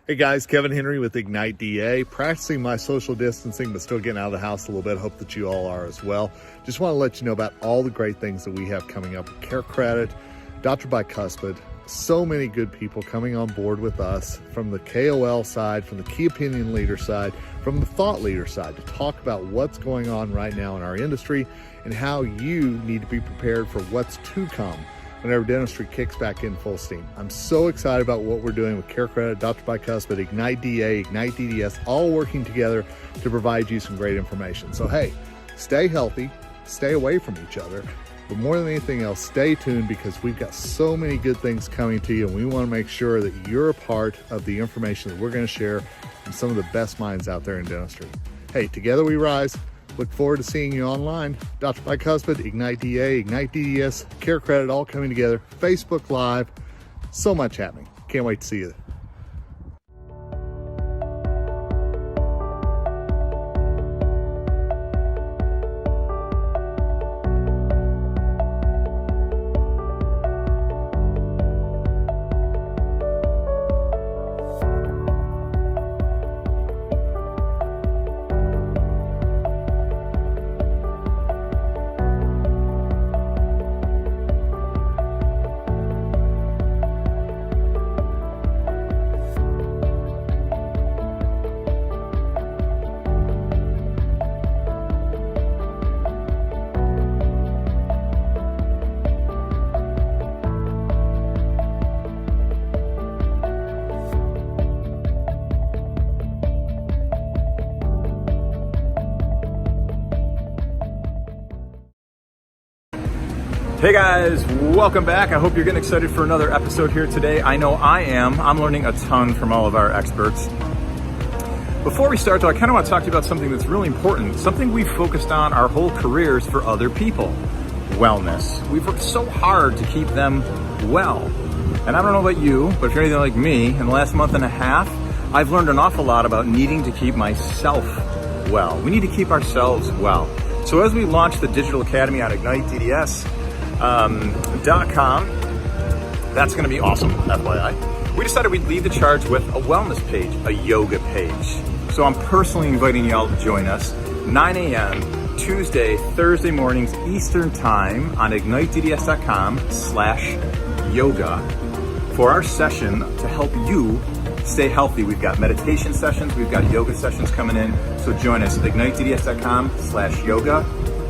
Hey guys, Kevin Henry with Ignite DA, practicing my social distancing, but still getting out of the house a little bit. Hope that you all are as well. Just want to let you know about all the great things that we have coming up. Care Credit, Dr. Bicuspid, so many good people coming on board with us from the KOL side, from the key opinion leader side, from the thought leader side to talk about what's going on right now in our industry and how you need to be prepared for what's to come whenever dentistry kicks back in full steam. I'm so excited about what we're doing with Care Credit, Dr. Bicuspid, Ignite DA, Ignite DDS, all working together to provide you some great information. So hey, stay healthy, stay away from each other, but more than anything else, stay tuned because we've got so many good things coming to you and we want to make sure that you're a part of the information that we're going to share from some of the best minds out there in dentistry. Hey, together we rise. Look forward to seeing you online. Dr. Bicuspid, Ignite DA, Ignite DDS, Care Credit, all coming together. Facebook Live, so much happening. Can't wait to see you. Hey guys, welcome back. I hope you're getting excited for another episode here today. I know I am. I'm learning a ton from all of our experts. Before we start though, I kind of want to talk to you about something that's really important, something we've focused on our whole careers for other people, wellness. We've worked so hard to keep them well. And I don't know about you, but if you're anything like me, in the last month and a half, I've learned an awful lot about needing to keep myself well. We need to keep ourselves well. So as we launch the Digital Academy on IgniteDDS.com, that's going to be awesome, FYI. We decided we'd lead the charge with a wellness page, a yoga page. So I'm personally inviting y'all to join us 9 a.m. Tuesday, Thursday mornings Eastern Time on IgniteDDS.com/yoga for our session to help you stay healthy. We've got meditation sessions, we've got yoga sessions coming in. So join us at IgniteDDS.com/yoga.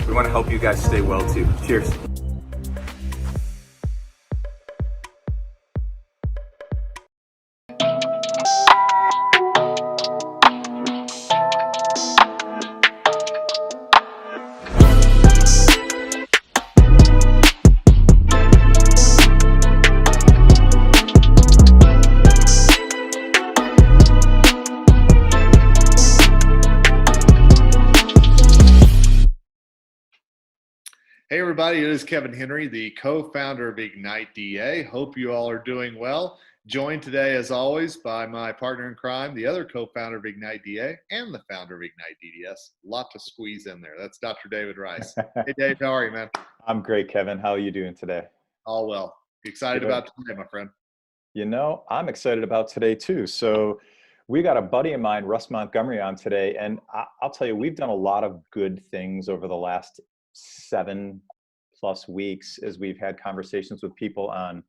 We want to help you guys stay well too. Cheers. Hey everybody, it is Kevin Henry, the co-founder of Ignite DA. Hope you all are doing well. Joined today, as always, by my partner in crime, the other co-founder of Ignite DA and the founder of Ignite DDS. A lot to squeeze in there. That's Dr. David Rice. Hey Dave, how are you, man? I'm great, Kevin. How are you doing today? All well. Excited about today, my friend. You know, I'm excited about today too. So we got a buddy of mine, Russ Montgomery, on today. And I'll tell you, we've done a lot of good things over the last 7+ weeks as we've had conversations with people on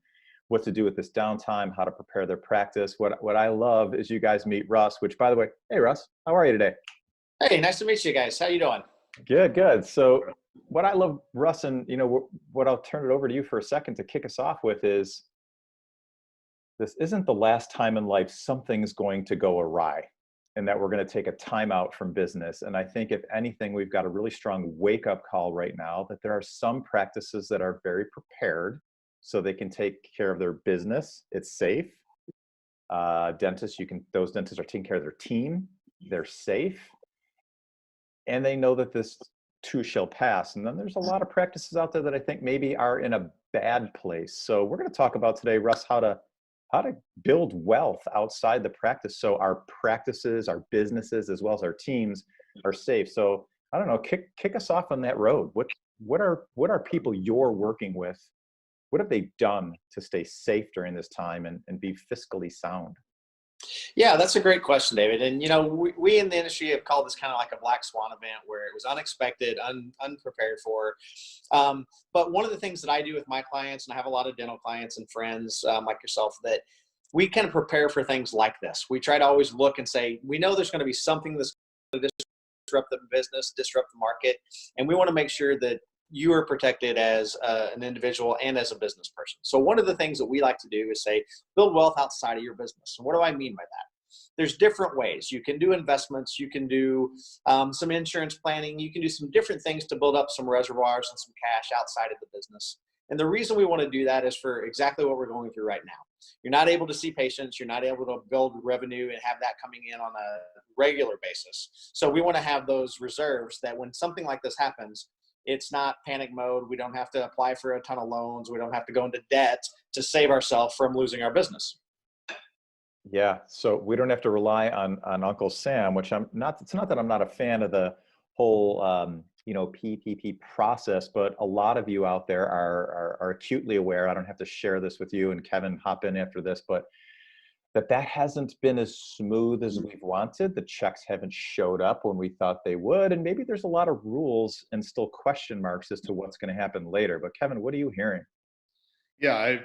what to do with this downtime, how to prepare their practice. What I love is you guys meet Russ, which, by the way, hey Russ, how are you today? Hey, nice to meet you guys. How you doing? Good, good. So what I love, Russ, and you know what I'll turn it over to you for a second to kick us off with is this isn't the last time in life something's going to go awry and that we're going to take a time out from business. And I think if anything, we've got a really strong wake-up call right now that there are some practices that are very prepared so they can take care of their business. It's safe. Dentists, those dentists are taking care of their team. They're safe. And they know that this too shall pass. And then there's a lot of practices out there that I think maybe are in a bad place. So we're going to talk about today, Russ, how to build wealth outside the practice so our practices, our businesses, as well as our teams are safe. So I don't know, kick us off on that road. What are people you're working with? What have they done to stay safe during this time and be fiscally sound? Yeah, that's a great question, David. And we in the industry have called this kind of like a black swan event where it was unexpected, unprepared for. But one of the things that I do with my clients, and I have a lot of dental clients and friends like yourself, that we kind of prepare for things like this. We try to always look and say, we know there's going to be something that's going to disrupt the business, disrupt the market, and we want to make sure that you are protected as an individual and as a business person. So one of the things that we like to do is say, build wealth outside of your business. And what do I mean by that? There's different ways. You can do investments. You can do some insurance planning. You can do some different things to build up some reservoirs and some cash outside of the business. And the reason we want to do that is for exactly what we're going through right now. You're not able to see patients. You're not able to build revenue and have that coming in on a regular basis. So we want to have those reserves that when something like this happens, it's not panic mode. We don't have to apply for a ton of loans. We don't have to go into debt to save ourselves from losing our business. Yeah, so we don't have to rely on Uncle Sam, which I'm not. It's not that I'm not a fan of the whole PPP process, but a lot of you out there are acutely aware. I don't have to share this with you, and Kevin, hop in after this, but that hasn't been as smooth as we've wanted. The checks haven't showed up when we thought they would, and maybe there's a lot of rules and still question marks as to what's going to happen later. But Kevin, what are you hearing? Yeah,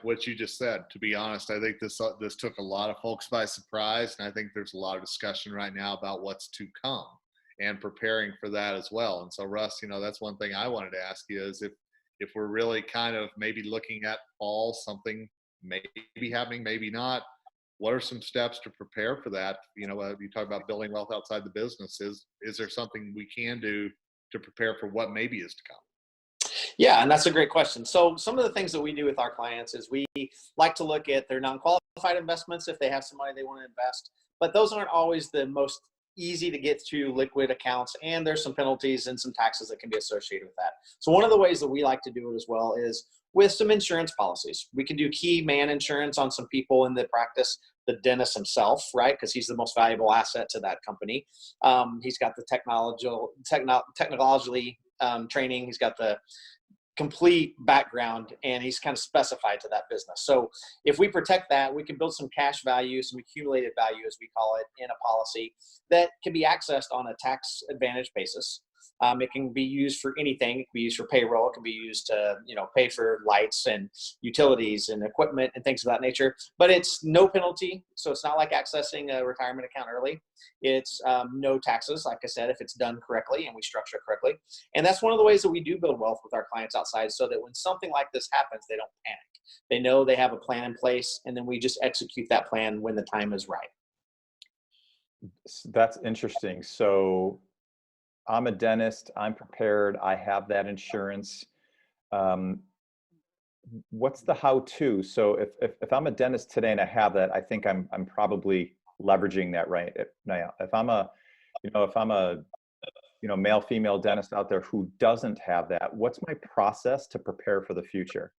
what you just said, to be honest, I think this took a lot of folks by surprise. And I think there's a lot of discussion right now about what's to come and preparing for that as well. And so Russ, that's one thing I wanted to ask you is if we're really kind of maybe looking at fall, something maybe happening, maybe not, what are some steps to prepare for that? You talk about building wealth outside the business. Is there something we can do to prepare for what maybe is to come? Yeah, and that's a great question. So some of the things that we do with our clients is we like to look at their non-qualified investments if they have some money they want to invest, but those aren't always the most easy to get to liquid accounts, and there's some penalties and some taxes that can be associated with that. So one of the ways that we like to do it as well is with some insurance policies. We can do key man insurance on some people in the practice, the dentist himself, right? Because he's the most valuable asset to that company. He's got the technologically training. He's got the complete background, and he's kind of specified to that business. So if we protect that, we can build some cash value, some accumulated value, as we call it, in a policy that can be accessed on a tax advantage basis. It can be used for anything. It can be used for payroll. It can be used to, pay for lights and utilities and equipment and things of that nature. But it's no penalty, so it's not like accessing a retirement account early. It's no taxes, like I said, if it's done correctly and we structure it correctly. And that's one of the ways that we do build wealth with our clients outside, so that when something like this happens, they don't panic. They know they have a plan in place, and then we just execute that plan when the time is right. That's interesting. So I'm a dentist, I'm prepared, I have that insurance. What's the how-to? So if I'm a dentist today and I have that, I think I'm probably leveraging that right now. If I'm a male, female dentist out there who doesn't have that, what's my process to prepare for the future?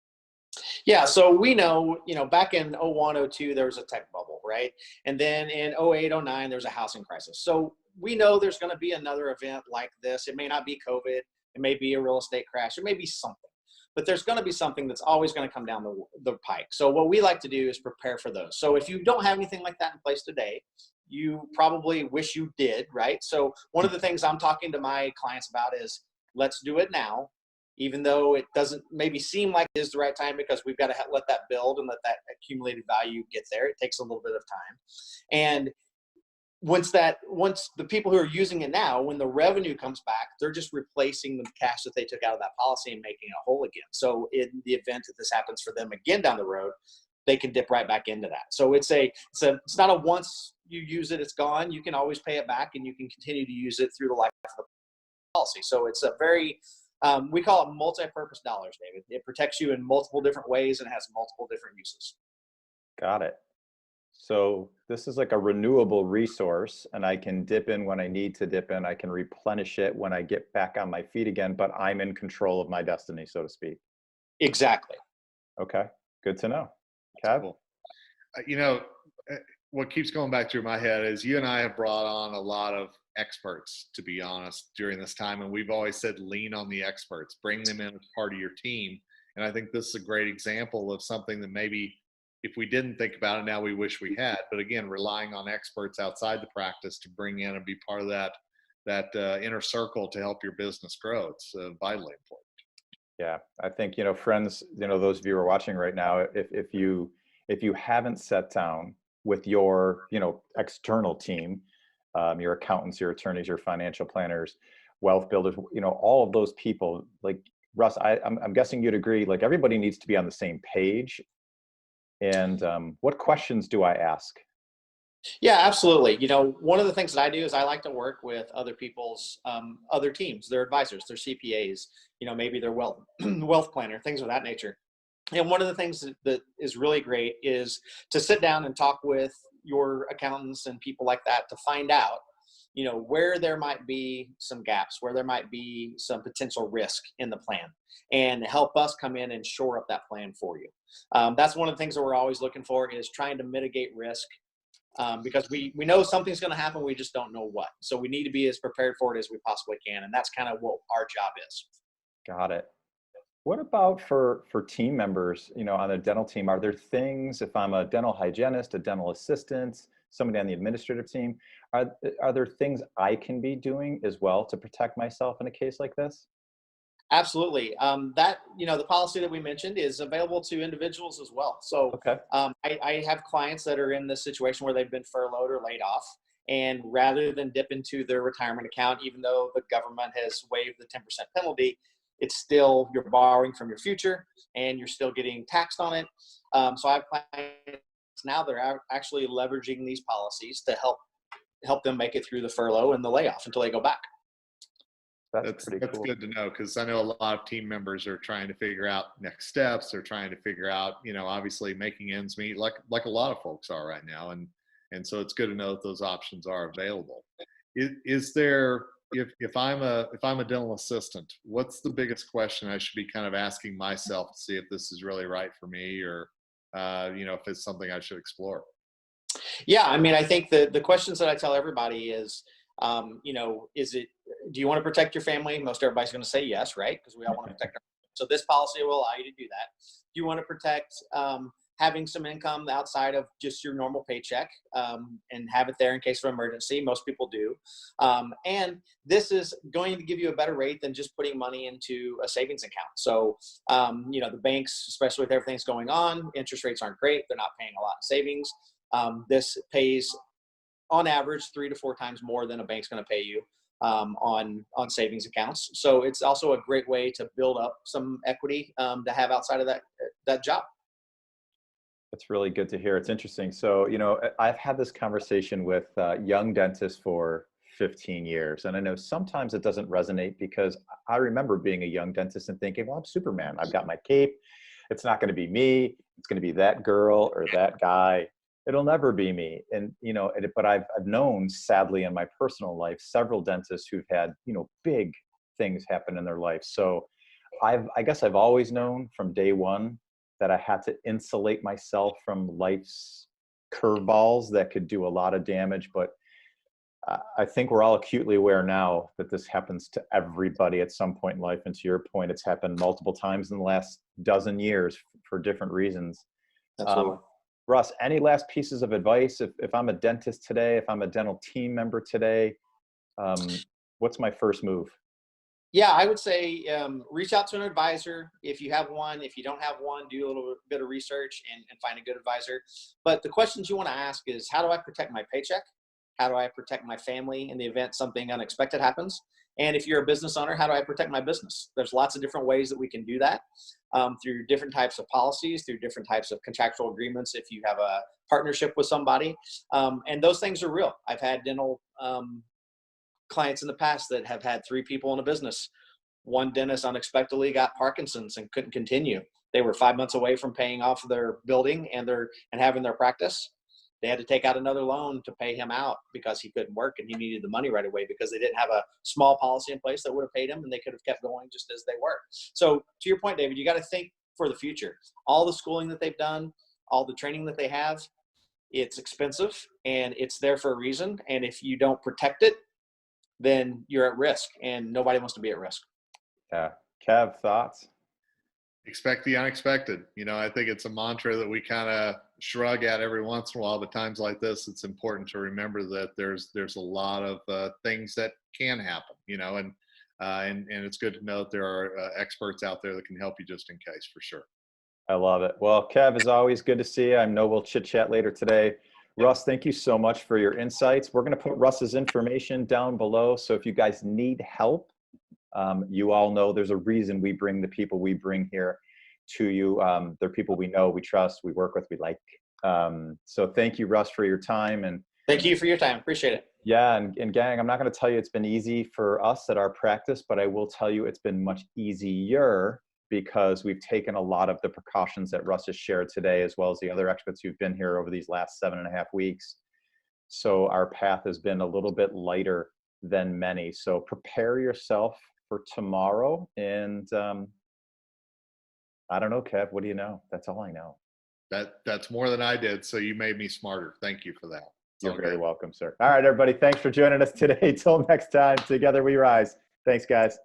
Yeah, so we know, back in 01, 02, there was a tech bubble, right? And then in 08, 09, there was a housing crisis. So we know there's going to be another event like this. It may not be COVID. It may be a real estate crash. It may be something. But there's going to be something that's always going to come down the pike. So what we like to do is prepare for those. So if you don't have anything like that in place today, you probably wish you did, right? So one of the things I'm talking to my clients about is, let's do it now, even though it doesn't maybe seem like it is the right time, because we've got to let that build and let that accumulated value get there. It takes a little bit of time. And once the people who are using it now, when the revenue comes back, they're just replacing the cash that they took out of that policy and making it whole again. So in the event that this happens for them again down the road, they can dip right back into that. So it's not a once you use it, it's gone. You can always pay it back, and you can continue to use it through the life of the policy. So it's a very, we call it multi-purpose dollars, David. It protects you in multiple different ways and has multiple different uses. Got it. So this is like a renewable resource, and I can dip in when I need to dip in. I can replenish it when I get back on my feet again, but I'm in control of my destiny, so to speak. Exactly. Okay, good to know. Kev? Cool. What keeps going back through my head is you and I have brought on a lot of experts, to be honest, during this time. And we've always said, lean on the experts, bring them in as part of your team. And I think this is a great example of something that maybe if we didn't think about it now, we wish we had. But again, relying on experts outside the practice to bring in and be part of that inner circle to help your business grow, it's vitally important. Yeah, I think, friends, those of you who are watching right now, if you haven't sat down with your, external team, your accountants, your attorneys, your financial planners, wealth builders, all of those people, like Russ, I'm guessing you'd agree, like everybody needs to be on the same page. And what questions do I ask? Yeah, absolutely. One of the things that I do is I like to work with other people's other teams, their advisors, their CPAs, maybe their wealth planner, things of that nature. And one of the things that is really great is to sit down and talk with your accountants and people like that to find out, where there might be some gaps, where there might be some potential risk in the plan, and help us come in and shore up that plan for you. That's one of the things that we're always looking for, is trying to mitigate risk. Because we know something's going to happen, we just don't know what. So we need to be as prepared for it as we possibly can, and that's kind of what our job is. Got it. What about for team members, on the dental team? Are there things, if I'm a dental hygienist, a dental assistant, somebody on the administrative team, are there things I can be doing as well to protect myself in a case like this? Absolutely. The policy that we mentioned is available to individuals as well. So Okay. I have clients that are in this situation where they've been furloughed or laid off, and rather than dip into their retirement account, even though the government has waived the 10% penalty, it's still, you're borrowing from your future and you're still getting taxed on it. So I have clients now that are actually leveraging these policies to help them make it through the furlough and the layoff until they go back. That's pretty cool. Good to know, because I know a lot of team members are trying to figure out next steps. They're trying to figure out, obviously making ends meet, like a lot of folks are right now, and so it's good to know that those options are available. Is there, if I'm a dental assistant, what's the biggest question I should be kind of asking myself to see if this is really right for me, or if it's something I should explore? Yeah, I think the questions that I tell everybody is, do you want to protect your family? Most everybody's going to say yes, right? Because we all want to protect our family. So this policy will allow you to do that. Do you want to protect having some income outside of just your normal paycheck, and have it there in case of emergency? Most people do. And this is going to give you a better rate than just putting money into a savings account. So, the banks, especially with everything that's going on, interest rates aren't great. They're not paying a lot in savings. This pays, on average, 3 to 4 times more than a bank's going to pay you on savings accounts. So it's also a great way to build up some equity to have outside of that job. That's really good to hear. It's interesting. So, I've had this conversation with young dentists for 15 years, and I know sometimes it doesn't resonate, because I remember being a young dentist and thinking, well, I'm Superman. I've got my cape. It's not going to be me. It's going to be that girl or that guy. It'll never be me. And, but I've known, sadly, in my personal life, several dentists who've had, big things happen in their life. So I guess I've always known from day one that I had to insulate myself from life's curveballs that could do a lot of damage. But I think we're all acutely aware now that this happens to everybody at some point in life. And to your point, it's happened multiple times in the last dozen years for different reasons. Absolutely. Russ, any last pieces of advice? If I'm a dentist today, if I'm a dental team member today, what's my first move? Yeah, I would say reach out to an advisor if you have one. If you don't have one, do a little bit of research and find a good advisor. But the questions you want to ask is, how do I protect my paycheck? How do I protect my family in the event something unexpected happens? And if you're a business owner, how do I protect my business? There's lots of different ways that we can do that, through different types of policies, through different types of contractual agreements if you have a partnership with somebody. And those things are real. I've had dental clients in the past that have had 3 people in a business. One dentist unexpectedly got Parkinson's and couldn't continue. They were 5 months away from paying off their building and having their practice. They had to take out another loan to pay him out because he couldn't work and he needed the money right away, because they didn't have a small policy in place that would have paid him, and they could have kept going just as they were. So to your point, David, you got to think for the future. All the schooling that they've done, all the training that they have, it's expensive and it's there for a reason. And if you don't protect it, then you're at risk, and nobody wants to be at risk. Yeah. Kev, thoughts? Expect the unexpected. I think it's a mantra that we kind of shrug at every once in a while, but times like this, it's important to remember that there's a lot of things that can happen, and it's good to know that there are experts out there that can help you just in case, for sure. I love it. Well, Kev, as always, good to see you. I know we'll chit chat later today. Russ, thank you so much for your insights. We're going to put Russ's information down below. So if you guys need help, you all know there's a reason we bring the people we bring here to you. They're people we know, we trust, we work with, we like. So thank you, Russ, for your time. And thank you for your time. Appreciate it. Yeah. And gang, I'm not going to tell you it's been easy for us at our practice, but I will tell you it's been much easier because we've taken a lot of the precautions that Russ has shared today, as well as the other experts who've been here over these last 7.5 weeks. So our path has been a little bit lighter than many. So prepare yourself for tomorrow. And I don't know, Kev, what do you know? That's all I know. That's more than I did. So you made me smarter. Thank you for that. You're very welcome, sir. All right, everybody. Thanks for joining us today. Till next time, together we rise. Thanks, guys.